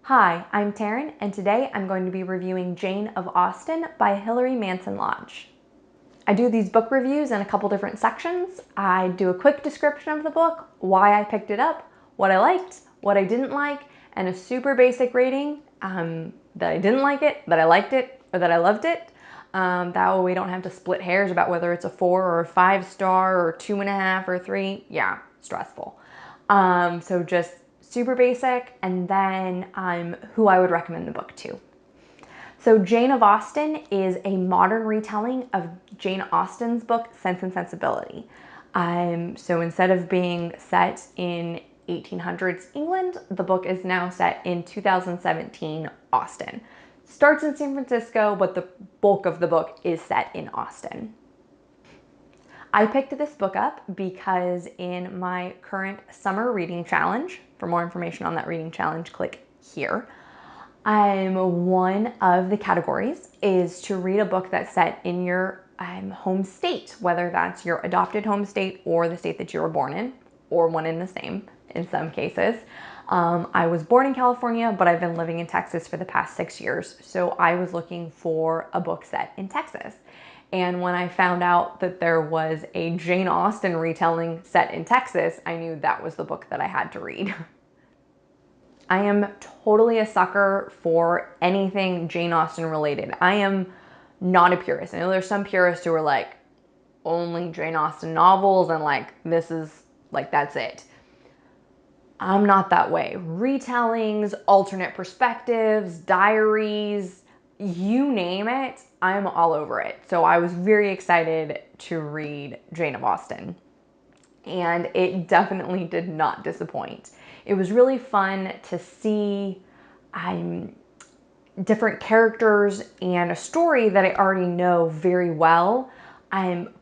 Hi, I'm Taryn, and today I'm going to be reviewing Jane of Austen by Hilary Manton Lodge. I do these book reviews in a couple different sections. I do a quick description of the book, why I picked it up, what I liked, what I didn't like, and a super basic rating that I didn't like it, that I liked it, or that I loved it. That way we don't have to split hairs about whether it's a 4 or a 5-star or 2.5 or 3. Yeah, stressful. So just super basic, and then who I would recommend the book to. So Jane of Austen is a modern retelling of Jane Austen's book, Sense and Sensibility. So instead of being set in 1800s England, the book is now set in 2017 Austen. Starts in San Francisco, but the bulk of the book is set in Austen. I picked this book up because in my current summer reading challenge, for more information on that reading challenge, click here. One of the categories is to read a book that's set in your home state, whether that's your adopted home state or the state that you were born in, or one in the same in some cases. I was born in California, but I've been living in Texas for the past 6 years. So I was looking for a book set in Texas. And when I found out that there was a Jane Austen retelling set in Texas, I knew that was the book that I had to read. I am totally a sucker for anything Jane Austen related. I am not a purist. I know there's some purists who are like, only Jane Austen novels and like, this is like, that's it. I'm not that way. Retellings, alternate perspectives, diaries, you name it, I'm all over it. So I was very excited to read Jane of Austen, and it definitely did not disappoint. It was really fun to see different characters and a story that I already know very well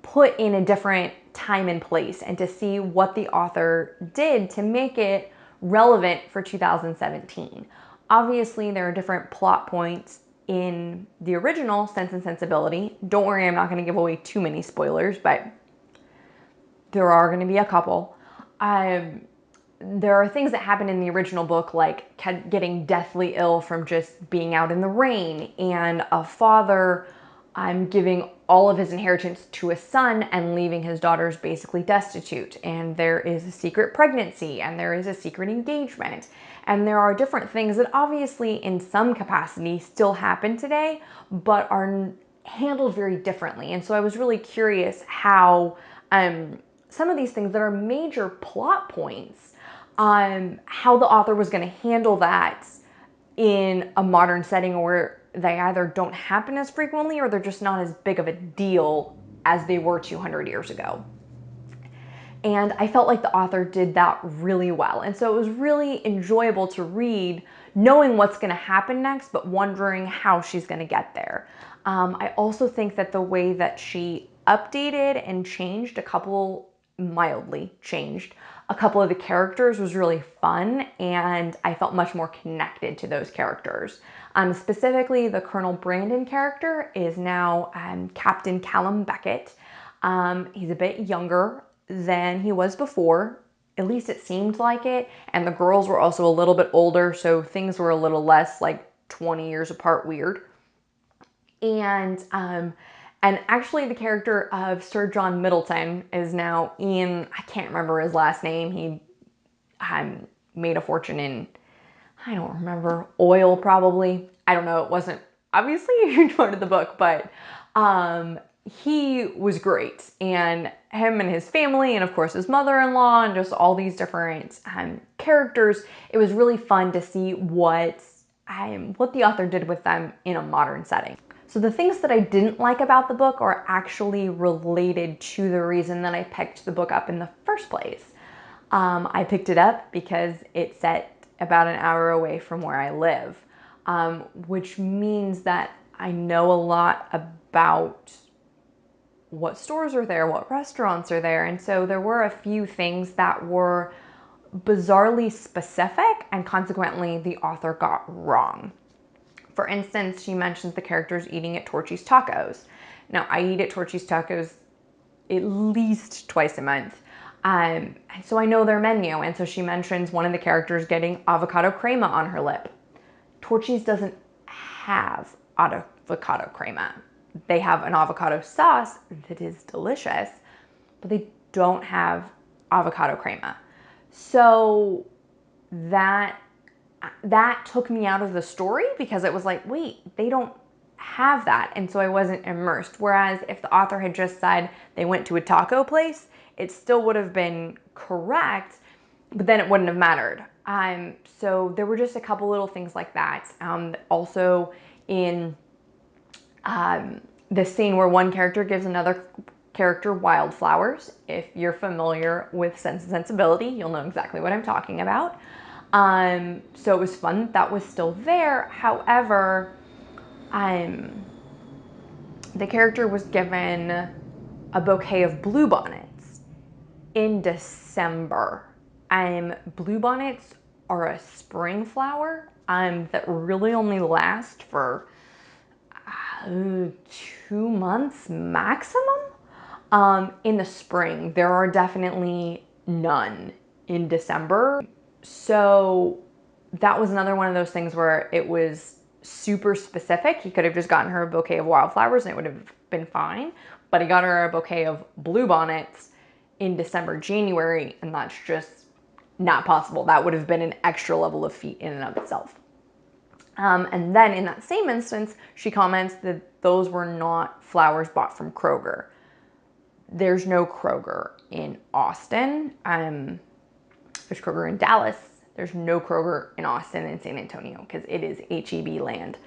put in a different time and place, and to see what the author did to make it relevant for 2017. Obviously, there are different plot points in the original Sense and Sensibility. Don't worry, I'm not going to give away too many spoilers, but there are going to be a couple. There are things that happen in the original book, like getting deathly ill from just being out in the rain, and a father giving all of his inheritance to a son and leaving his daughters basically destitute. And there is a secret pregnancy, and there is a secret engagement. And there are different things that obviously in some capacity still happen today, but are handled very differently. And so I was really curious how some of these things that are major plot points, how the author was going to handle that in a modern setting where they either don't happen as frequently or they're just not as big of a deal as they were 200 years ago. And I felt like the author did that really well. And so it was really enjoyable to read, knowing what's going to happen next, but wondering how she's going to get there. I also think that the way that she updated and changed mildly changed a couple of the characters was really fun, and I felt much more connected to those characters. Specifically, the Colonel Brandon character is now Captain Callum Beckett. He's a bit younger than he was before, at least it seemed like it, and the girls were also a little bit older, so things were a little less like 20 years apart weird. And actually the character of Sir John Middleton is now Ian, I can't remember his last name. He made a fortune in, I don't remember, oil probably. I don't know, it wasn't obviously a huge part of the book, but he was great. And him and his family, and of course his mother-in-law, and just all these different characters, it was really fun to see what the author did with them in a modern setting. So the things that I didn't like about the book are actually related to the reason that I picked the book up in the first place. I picked it up because it's set about an hour away from where I live, which means that I know a lot about what stores are there, what restaurants are there, and so there were a few things that were bizarrely specific and consequently the author got wrong. For instance, she mentions the characters eating at Torchy's Tacos. Now, I eat at Torchy's Tacos at least twice a month. And so I know their menu. And so she mentions one of the characters getting avocado crema on her lip. Torchy's doesn't have avocado crema. They have an avocado sauce that is delicious, but they don't have avocado crema. So that took me out of the story because it was like, wait, they don't have that. And so I wasn't immersed. Whereas if the author had just said they went to a taco place, it still would have been correct, but then it wouldn't have mattered. So there were just a couple little things like that. Also in the scene where one character gives another character wildflowers. If you're familiar with Sense and Sensibility, you'll know exactly what I'm talking about. So it was fun that was still there. However, the character was given a bouquet of bluebonnets in December. Bluebonnets are a spring flower that really only last for 2 months maximum. In the spring, there are definitely none in December. So that was another one of those things where it was super specific. He could have just gotten her a bouquet of wildflowers and it would have been fine, but he got her a bouquet of bluebonnets in December, January, and that's just not possible. That would have been an extra level of feat in and of itself. And then in that same instance, she comments that those were not flowers bought from Kroger. There's no Kroger in Austin. There's Kroger in Dallas. There's no Kroger in Austin and San Antonio because it is HEB land.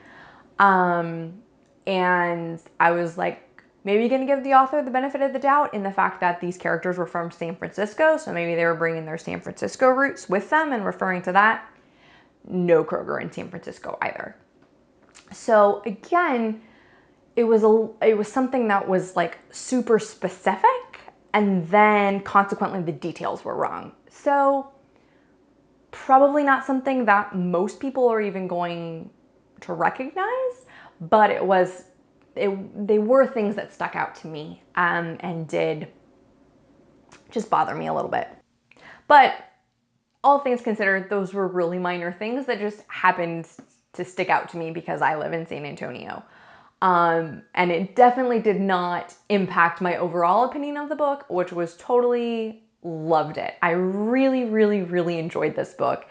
And I was like, maybe gonna give the author the benefit of the doubt in the fact that these characters were from San Francisco, so maybe they were bringing their San Francisco roots with them and referring to that. No Kroger in San Francisco either. So again, it was something that was like super specific, and then consequently the details were wrong. So probably not something that most people are even going to recognize, but they were things that stuck out to me and did just bother me a little bit. But all things considered, those were really minor things that just happened to stick out to me because I live in San Antonio. And it definitely did not impact my overall opinion of the book, which was totally loved it. I really, really, really enjoyed this book.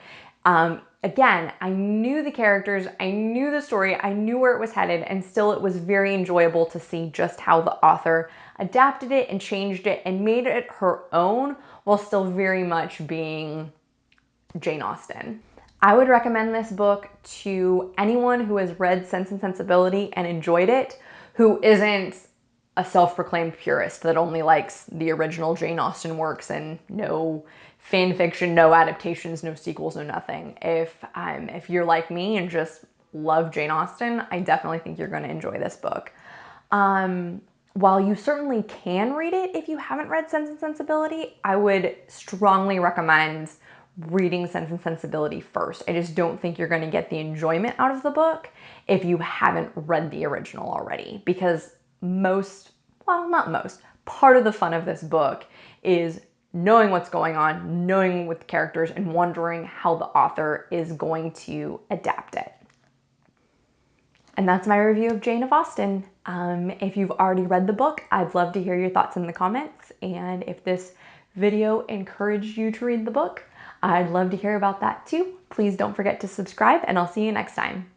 Again, I knew the characters, I knew the story, I knew where it was headed, and still it was very enjoyable to see just how the author adapted it and changed it and made it her own while still very much being Jane Austen. I would recommend this book to anyone who has read Sense and Sensibility and enjoyed it, who isn't a self-proclaimed purist that only likes the original Jane Austen works and no fan fiction, no adaptations, no sequels, no nothing. If you're like me and just love Jane Austen, I definitely think you're going to enjoy this book. While you certainly can read it if you haven't read Sense and Sensibility, I would strongly recommend reading Sense and Sensibility first. I just don't think you're going to get the enjoyment out of the book if you haven't read the original already, because part of the fun of this book is knowing what's going on, knowing with the characters, and wondering how the author is going to adapt it. And that's my review of Jane of Austen. If you've already read the book, I'd love to hear your thoughts in the comments. And if this video encouraged you to read the book, I'd love to hear about that too. Please don't forget to subscribe, and I'll see you next time.